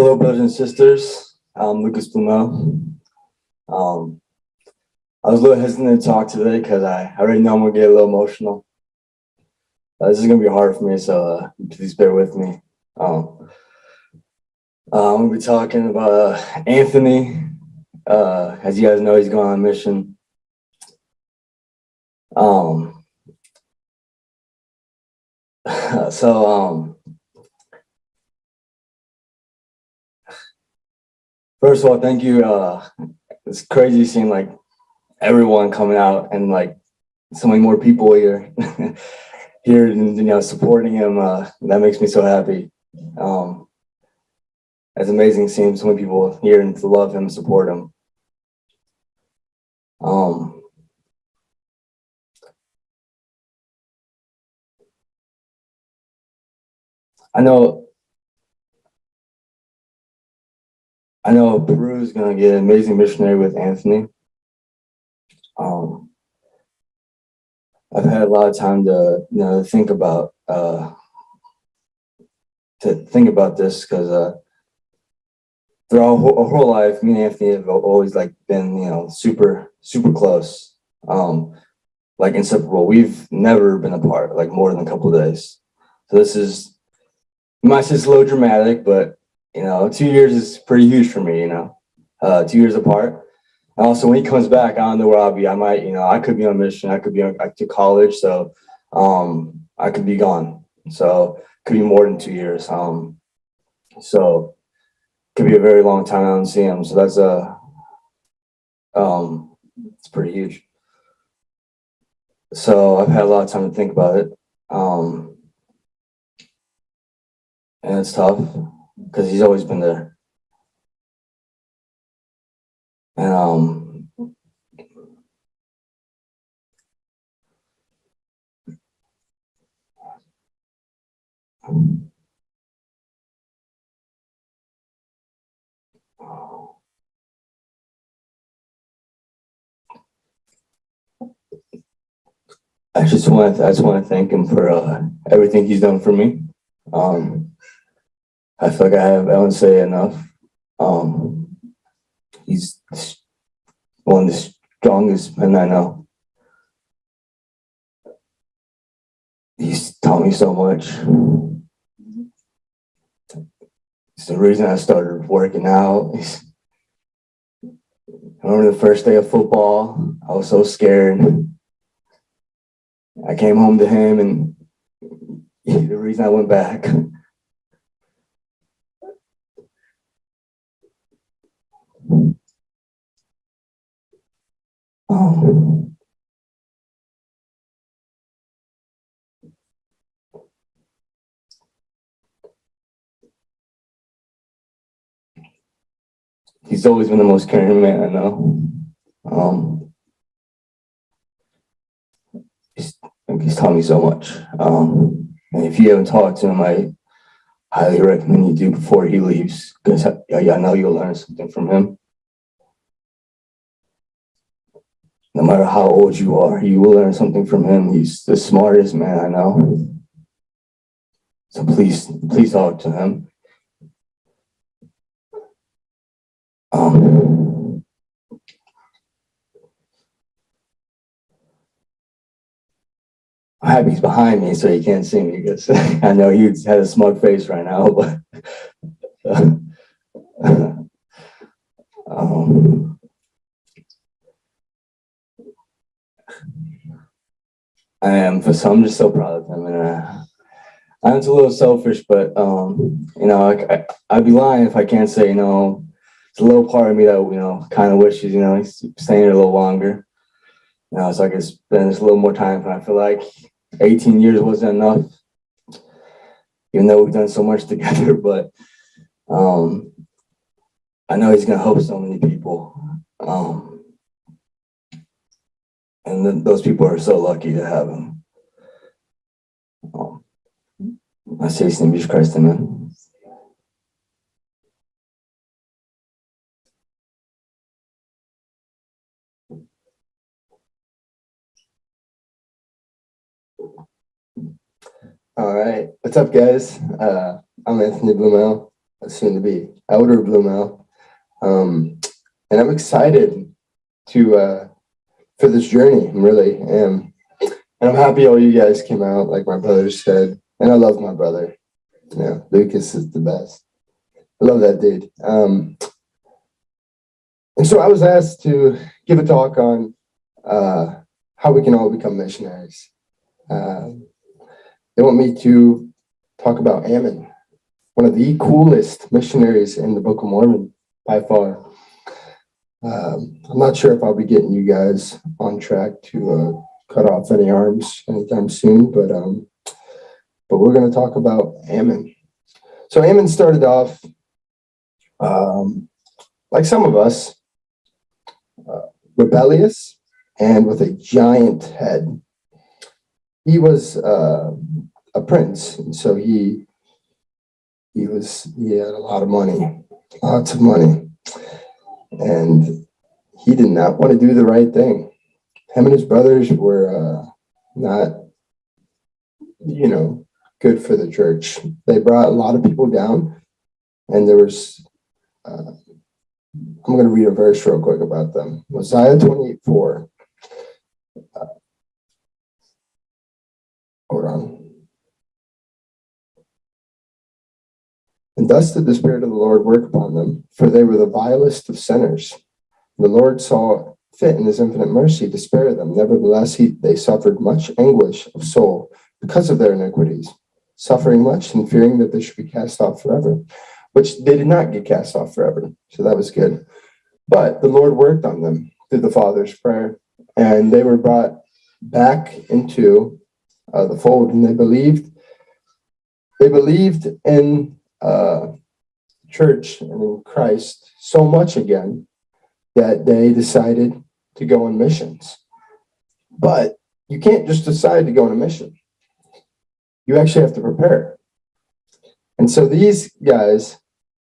Hello, brothers and sisters. I'm Lucas Blumel. Um, I was a little hesitant to talk today because I already know I'm going to get a little emotional. This is going to be hard for me, so please bear with me. I'm going to be talking about Anthony. As you guys know, he's going on a mission. First of all, thank you. It's crazy seeing like everyone coming out and like so many more people here, here and supporting him. That makes me so happy. It's amazing seeing so many people here and to love him, support him. I know Peru is gonna get an amazing missionary with Anthony. I've had a lot of time to think about this because throughout our whole life, me and Anthony have always like been super close, like inseparable. We've never been apart like more than a couple of days. So this is, you might say it's a little dramatic, but 2 years is pretty huge for me. 2 years apart. And also, when he comes back, I don't know where I'll be. I might, I could be on mission. I could be to college, so I could be gone. So it could be more than 2 years. So it could be a very long time I don't see him. So that's it's pretty huge. So I've had a lot of time to think about it, and it's tough because he's always been there. And I just want to thank him for everything he's done for me. I feel like I don't say enough. He's one of the strongest men I know. He's taught me so much. It's the reason I started working out. I remember the first day of football, I was so scared. I came home to him, and the reason I went back. He's always been the most caring man I know. He's taught me so much. And if you haven't talked to him, I highly recommend you do before he leaves, because I know you'll learn something from him. No matter how old you are, you will learn something from him. He's the smartest man I know. So please talk to him. I'm happy he's behind me so he can't see me, because I know he had a smug face right now, but I'm just so proud of him, and I'm a little selfish, but I'd be lying if I can't say it's a little part of me that kind of wishes he's staying here a little longer. So I could spend just a little more time. And I feel like 18 years wasn't enough, even though we've done so much together. But I know he's gonna help so many people, and those people are so lucky to have him. I say his name, Jesus Christ, amen. All right, what's up, guys? I'm Anthony Blumel. soon to be elder Blumel. And I'm excited to for this journey. I'm really am. And I'm happy all you guys came out, like my brother said. And I love my brother. Lucas is the best. I love that dude. And so I was asked to give a talk on how we can all become missionaries. They want me to talk about Ammon, one of the coolest missionaries in the Book of Mormon by far. I'm not sure if I'll be getting you guys on track to cut off any arms anytime soon, but we're going to talk about Ammon. So Ammon started off like some of us, rebellious and with a giant head. He was a prince, and so he had a lot of money, lots of money, and he did not want to do the right thing. Him and his brothers were not, good for the church. They brought a lot of people down, and there was. I'm going to read a verse real quick about them. Mosiah 28:4. Hold on. And thus did the Spirit of the Lord work upon them, for they were the vilest of sinners. The Lord saw fit in his infinite mercy to spare them. Nevertheless, they suffered much anguish of soul because of their iniquities, suffering much and fearing that they should be cast off forever, which they did not get cast off forever. So that was good. But the Lord worked on them through the Father's prayer, and they were brought back into the fold, and they believed in church and in Christ so much again that they decided to go on missions. But you can't just decide to go on a mission. You actually have to prepare. And so these guys,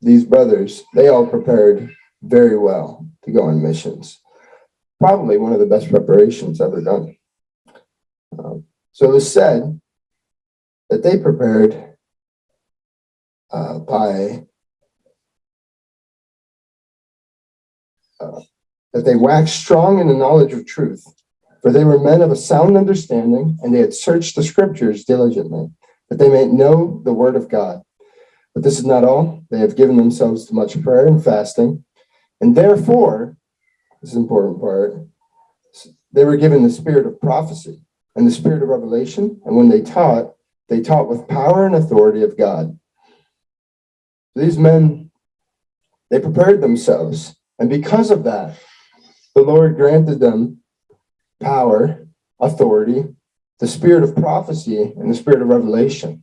these brothers, they all prepared very well to go on missions. Probably one of the best preparations ever done. So it was said that they prepared that they waxed strong in the knowledge of truth, for they were men of a sound understanding, and they had searched the scriptures diligently, that they might know the word of God. But this is not all. They have given themselves to much prayer and fasting, and therefore, this is an important part, they were given the spirit of prophecy and the spirit of revelation, and when they taught with power and authority of God. These men, they prepared themselves, and because of that, the Lord granted them power, authority, the spirit of prophecy, and the spirit of revelation.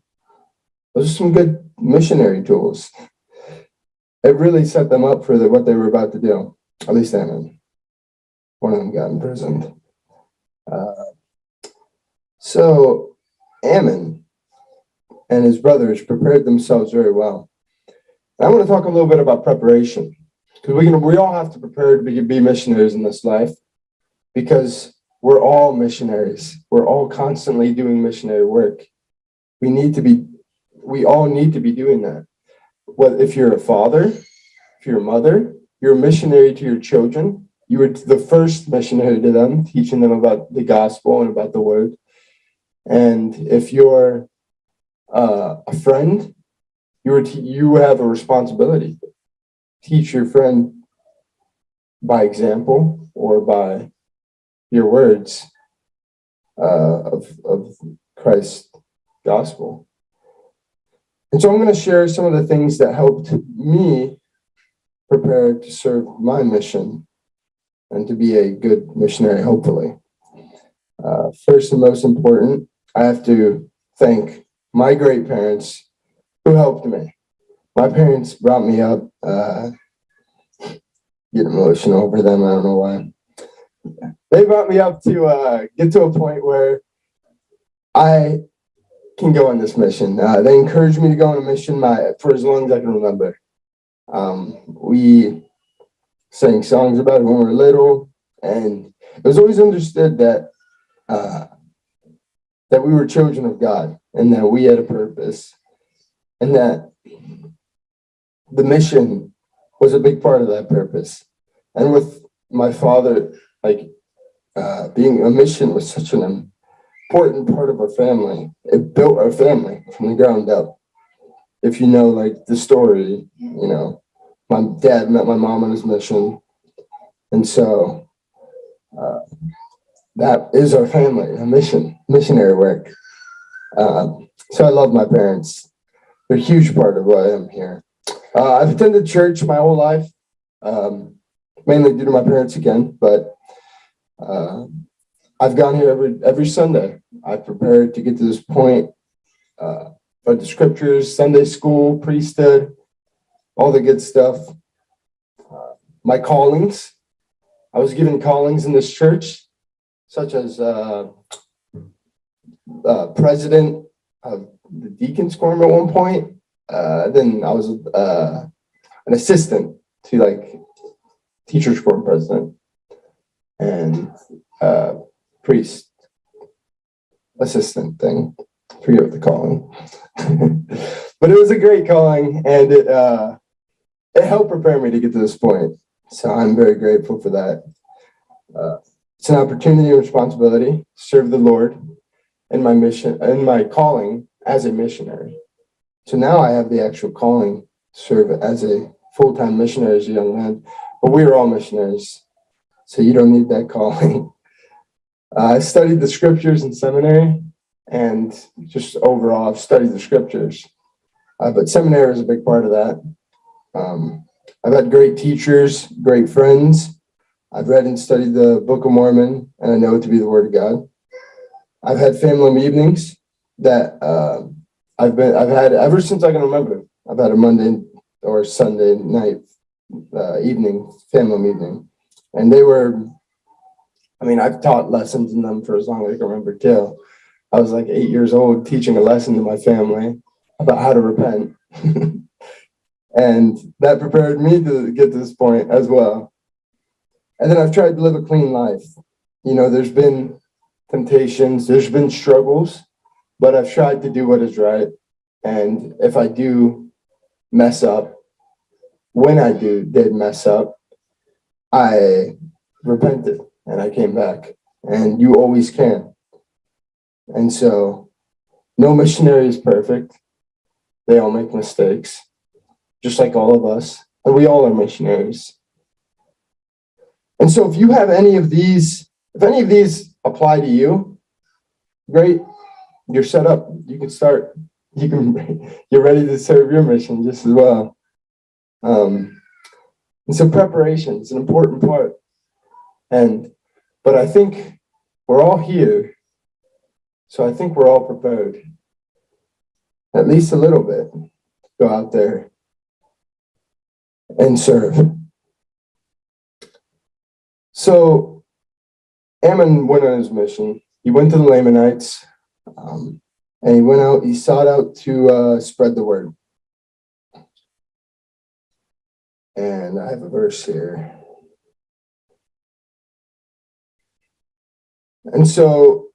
Those are some good missionary tools. It really set them up for what they were about to do. At least Ammon. One of them got imprisoned. So Ammon and his brothers prepared themselves very well. And I want to talk a little bit about preparation, because we all have to prepare to be missionaries in this life, because we're all missionaries. We're all constantly doing missionary work. We all need to be doing that. Well, if you're a father, if you're a mother, you're a missionary to your children. You were the first missionary to them, teaching them about the gospel and about the word. And if you're a friend, you have a responsibility. Teach your friend by example or by your words of Christ's gospel. And so I'm going to share some of the things that helped me prepare to serve my mission and to be a good missionary, hopefully. First and most important, I have to thank my great parents who helped me. My parents brought me up, get emotional over them, I don't know why. They brought me up to get to a point where I can go on this mission. They encouraged me to go on a mission for as long as I can remember. We sang songs about it when we were little, and it was always understood that we were children of God and that we had a purpose, and that the mission was a big part of that purpose. And with my father, being a mission was such an important part of our family. It built our family from the ground up. If you know, like the story, my dad met my mom on his mission. And so that is our family, a missionary work. So I love my parents. They're a huge part of why I'm here. I've attended church my whole life, mainly due to my parents again, but I've gone here every Sunday. I've prepared to get to this point, for the scriptures, Sunday school, priesthood, all the good stuff. My callings, I was given callings in this church, such as president of the Deacons Quorum at one point. Then I was an assistant to teachers quorum president and priest assistant thing. I forget what the calling, but it was a great calling, and it helped prepare me to get to this point. So I'm very grateful for that. It's an opportunity and responsibility to serve the Lord in my mission and my calling as a missionary. So now I have the actual calling to serve as a full-time missionary as a young man, but we are all missionaries, so you don't need that calling. I studied the scriptures in seminary, and just overall, I've studied the scriptures, but seminary is a big part of that. I've had great teachers, great friends. I've read and studied the Book of Mormon, and I know it to be the Word of God. I've had family evenings that I've had ever since I can remember. I've had a Monday or Sunday night evening, family evening, and they were. I've taught lessons in them for as long as I can remember too. I was like 8 years old teaching a lesson to my family about how to repent. And that prepared me to get to this point as well. And then I've tried to live a clean life. There's been temptations, there's been struggles, but I've tried to do what is right. And if I do mess up, when I did mess up, I repented and I came back. And you always can. And so no missionary is perfect. They all make mistakes, just like all of us. And we all are missionaries. And so if you have any of these apply to you, great, you're set up. You can start. You're ready to serve your mission just as well. And so preparation is an important part. But I think we're all here. So I think we're all prepared, at least a little bit, to go out there and serve. So Ammon went on his mission. He went to the Lamanites, and he sought out to spread the word. And I have a verse here. And so,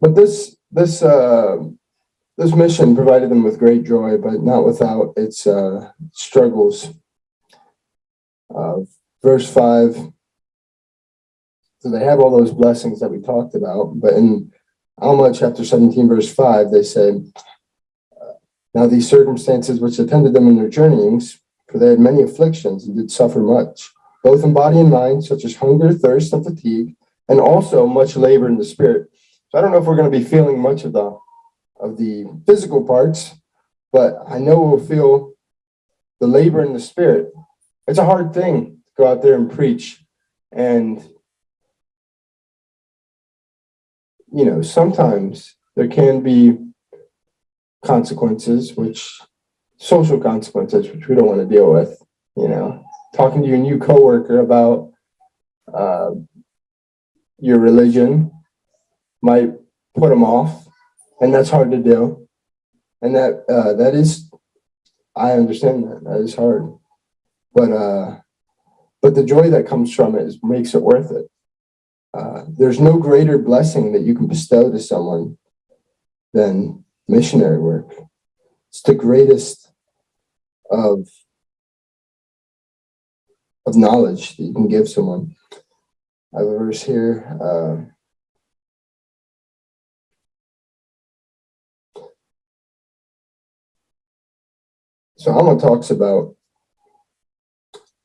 but this mission provided them with great joy, but not without its struggles. Verse 5, so they have all those blessings that we talked about, but in Alma chapter 17, verse 5, they say, now these circumstances which attended them in their journeyings, for they had many afflictions and did suffer much, both in body and mind, such as hunger, thirst, and fatigue, and also much labor in the spirit. So I don't know if we're going to be feeling much of the physical parts, but I know we'll feel the labor in the spirit. It's a hard thing to go out there and preach. And, sometimes there can be consequences, social consequences, which we don't want to deal with. Talking to your new coworker about your religion might put them off, and that's hard to do. And that is, I understand that is hard. But the joy that comes from it makes it worth it. There's no greater blessing that you can bestow to someone than missionary work. It's the greatest of knowledge that you can give someone. I have a verse here. So Alma talks about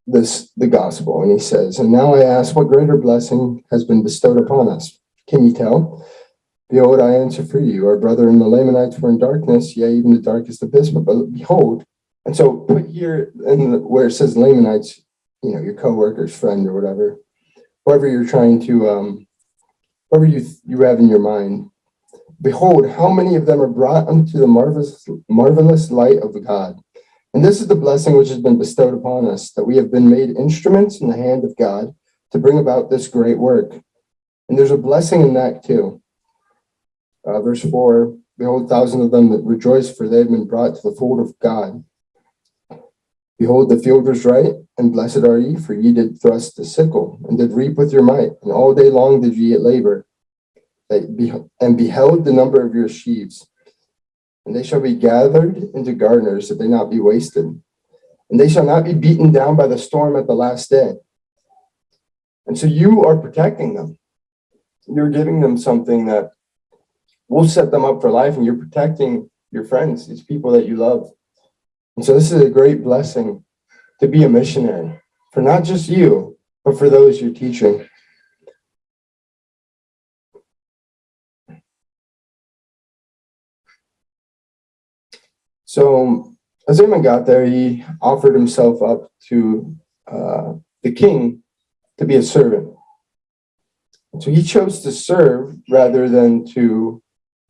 the gospel, and he says, "And now I ask, what greater blessing has been bestowed upon us? Can you tell? Behold, I answer for you. Our brother and the Lamanites were in darkness, yea, even the darkest abyss, but behold." And so put here where it says Lamanites, your coworker's friend or whatever, whoever you're trying to, whoever you have in your mind. Behold, how many of them are brought unto the marvelous light of God. And this is the blessing which has been bestowed upon us, that we have been made instruments in the hand of God to bring about this great work. And there's a blessing in that too. Verse 4, behold, thousands of them that rejoice, for they have been brought to the fold of God. Behold, the field was right, and blessed are ye, for ye did thrust the sickle, and did reap with your might, and all day long did ye at labor, and beheld the number of your sheaves. And they shall be gathered into garners, that they not be wasted. And they shall not be beaten down by the storm at the last day. And so you are protecting them. You're giving them something that will set them up for life, and you're protecting your friends, these people that you love. And so this is a great blessing to be a missionary, for not just you, but for those you're teaching. So as Aaron got there, he offered himself up to the king to be a servant. So he chose to serve rather than to,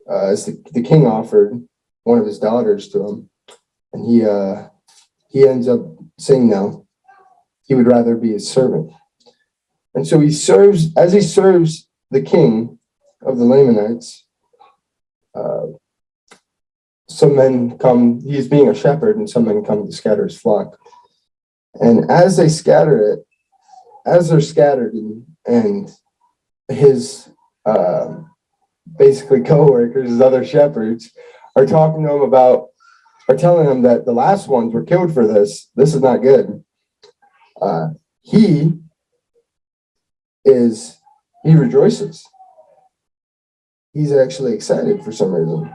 as the king offered one of his daughters to him. And he ends up saying no. He would rather be a servant. And so he serves the king of the Lamanites. Some men come, he's being a shepherd, and some men come to scatter his flock. And as they scatter it, as they're scattered, and his basically co-workers, his other shepherds, are talking to him are telling him that the last ones were killed for this. This is not good. He rejoices. He's actually excited for some reason.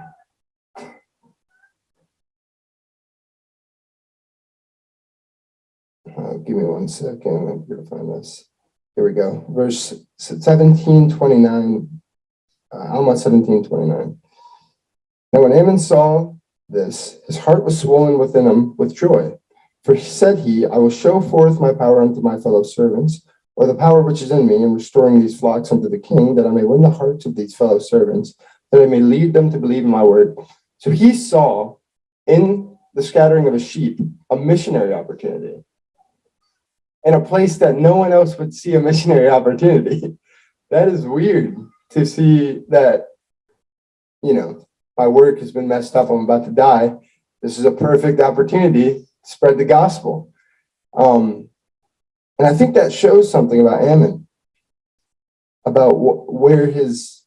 Give me 1 second. I'm going to find this. Here we go. Verse 17:29. Alma 17:29. Now when Ammon saw this, his heart was swollen within him with joy. For said he, I will show forth my power unto my fellow servants, or the power which is in me in restoring these flocks unto the king, that I may win the hearts of these fellow servants, that I may lead them to believe in my word. So he saw in the scattering of his sheep a missionary opportunity, in a place that no one else would see a missionary opportunity. That is weird to see that, my work has been messed up. I'm about to die. This is a perfect opportunity to spread the gospel. And I think that shows something about Ammon, about where his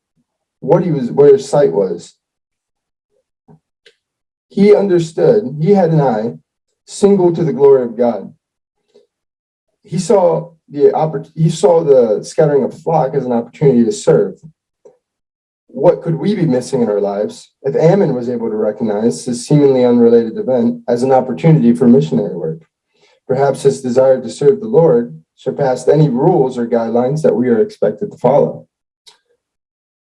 sight was. He understood, he had an eye single to the glory of God. He saw the scattering of flock as an opportunity to serve. What could we be missing in our lives if Ammon was able to recognize this seemingly unrelated event as an opportunity for missionary work? Perhaps his desire to serve the Lord surpassed any rules or guidelines that we are expected to follow.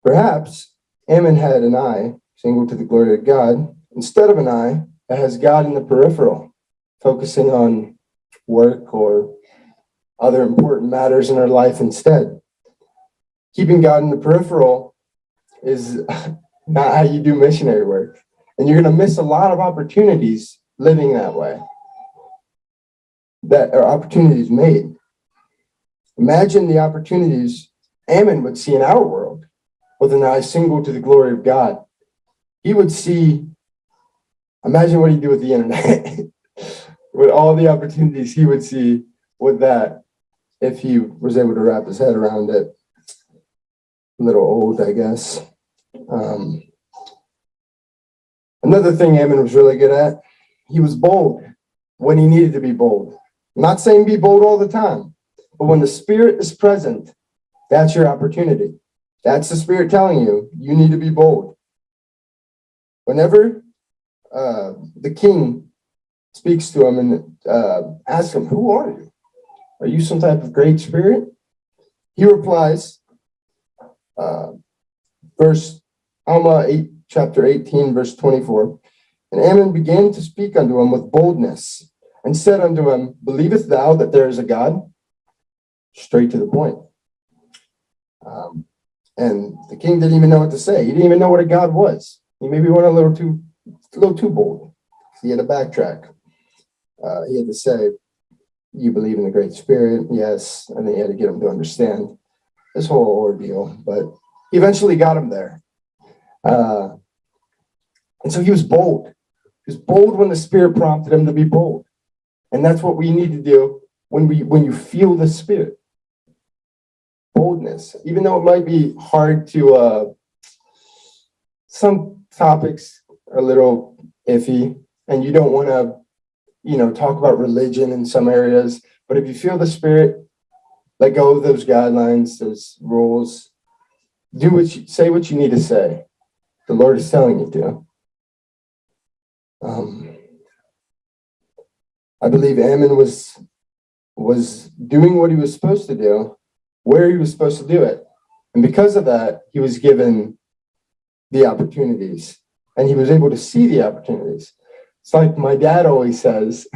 Perhaps Ammon had an eye single to the glory of God instead of an eye that has God in the peripheral, focusing on work or other important matters in our life instead. Keeping God in the peripheral is not how you do missionary work. And you're going to miss a lot of opportunities living that way, that are opportunities made. Imagine the opportunities Ammon would see in our world with an eye single to the glory of God. He would see, imagine what he'd do with the internet, with all the opportunities he would see with that, if he was able to wrap his head around it. A little old, I guess. And Another thing Ammon was really good at, he was bold when he needed to be bold. I'm not saying be bold all the time, but when the Spirit is present, that's your opportunity. That's the Spirit telling you, you need to be bold. Whenever the king speaks to him and asks him, who are you? Are you some type of great spirit? He replies, chapter 18, verse 24. And Ammon began to speak unto him with boldness, and said unto him, believest thou that there is a God? Straight to the point. And the king didn't even know what to say. He didn't even know what a God was. He maybe went a little too bold. He had to backtrack. He had to say, you believe in the Great Spirit? Yes. And then he had to get him to understand this whole ordeal. But he eventually got him there. And so he was bold. He was bold when the Spirit prompted him to be bold. And that's what we need to do when you feel the Spirit. Boldness. Even though it might be hard to, some topics are a little iffy, and you don't want to, talk about religion in some areas. But if you feel the Spirit, let go of those guidelines, those rules. Say what you need to say. The Lord is telling you to. I believe Ammon was doing what he was supposed to do, where he was supposed to do it. And because of that, he was given the opportunities, and he was able to see the opportunities. It's like my dad always says,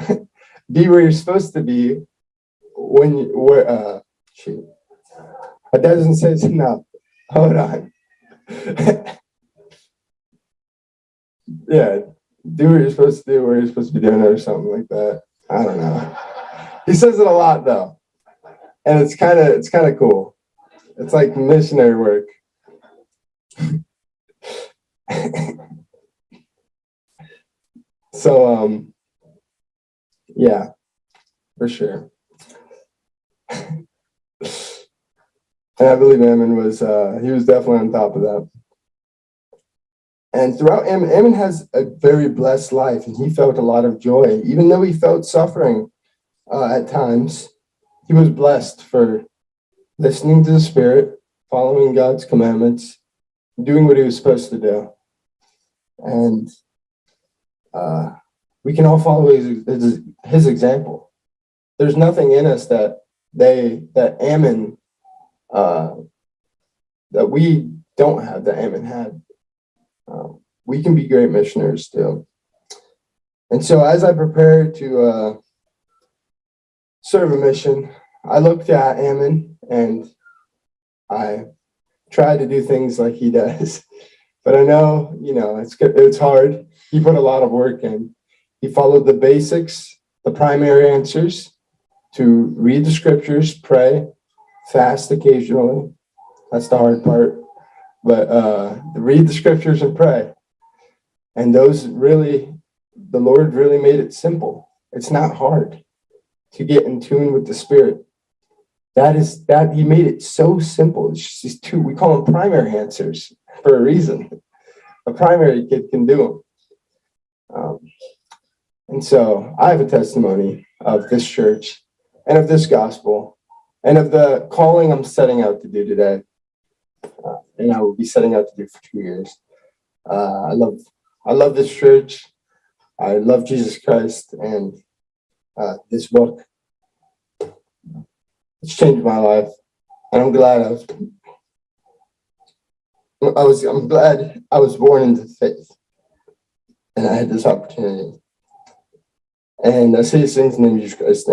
be where you're supposed to be My dad doesn't say it's enough. Hold on. Yeah, do what you're supposed to do, where you're supposed to be doing it, or something like that. I don't know. He says it a lot though, and it's kind of cool. It's like missionary work. So yeah, for sure. And I believe Ammon was definitely on top of that. And throughout Ammon has a very blessed life, and he felt a lot of joy. Even though he felt suffering at times, he was blessed for listening to the Spirit, following God's commandments, doing what he was supposed to do. And we can all follow his example. There's nothing in us that Ammon, that we don't have, that Ammon had. We can be great missionaries too. And so as I prepare to serve a mission, I looked at Ammon and I tried to do things like he does. But I know, it's hard. He put a lot of work in. He followed the basics, the primary answers, to read the scriptures, pray, fast occasionally. That's the hard part. But read the scriptures and pray. And those really, the Lord really made it simple. It's not hard to get in tune with the Spirit. He made it so simple. It's just these two, we call them primary answers for a reason. A primary kid can do them. And so I have a testimony of this church and of this gospel and of the calling I'm setting out to do today. And I will be setting out to do for 2 years. I love this church. I love Jesus Christ, and this book. It's changed my life, and I'm glad I'm glad I was born into faith, and I had this opportunity. And I say these things in the name of Jesus Christ.